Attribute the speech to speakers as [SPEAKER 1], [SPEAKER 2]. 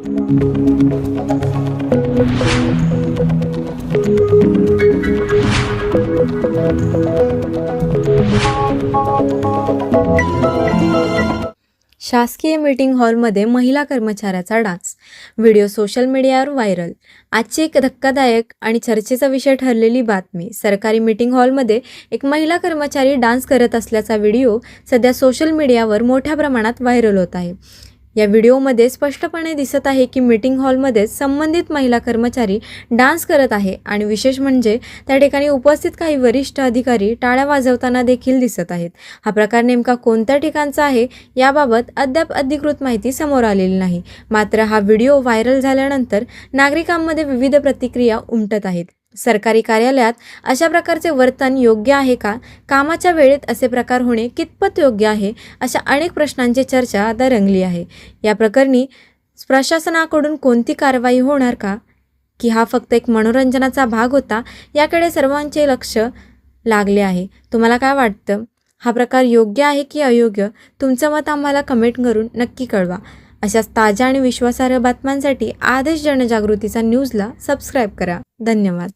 [SPEAKER 1] शासकीय मीटिंग हॉलमध्ये महिला कर्मचाऱ्याचा डान्स. व्हिडिओ सोशल मीडियावर व्हायरल. आजची एक धक्कादायक आणि चर्चेचा विषय ठरलेली बातमी. सरकारी मीटिंग हॉलमध्ये एक महिला कर्मचारी डान्स करत असल्याचा व्हिडिओ सध्या सोशल मीडियावर मोठ्या प्रमाणात व्हायरल होत आहे. या व्हिडिओमध्ये स्पष्टपणे दिसत आहे की मीटिंग हॉलमध्ये संबंधित महिला कर्मचारी डान्स करत आहे आणि विशेष म्हणजे त्या ठिकाणी उपस्थित काही वरिष्ठ अधिकारी टाळ्या वाजवताना देखील दिसत आहेत. हा प्रकार नेमका कोणत्या ठिकाणचा आहे याबाबत अद्याप अधिकृत माहिती समोर आलेली नाही. मात्र हा व्हिडिओ व्हायरल झाल्यानंतर नागरिकांमध्ये विविध प्रतिक्रिया उमटत आहेत. सरकारी कार्यालयात अशा प्रकारचे वर्तन योग्य आहे का? कामाच्या वेळेत असे प्रकार होणे कितपत योग्य आहे? अशा अनेक प्रश्नांची चर्चा आता रंगली आहे. या प्रकरणी प्रशासनाकडून कोणती कारवाई होणार का? की हा फक्त एक मनोरंजनाचा भाग होता? याकडे सर्वांचे लक्ष लागले आहे. तुम्हाला काय वाटतं? हा प्रकार योग्य आहे की अयोग्य? तुमचं मत आम्हाला कमेंट करून नक्की कळवा. अशाच ताज्या आणि विश्वासार्ह बातम्यांसाठी आदेश जनजागृतीचा न्यूजला सबस्क्राईब करा. धन्यवाद.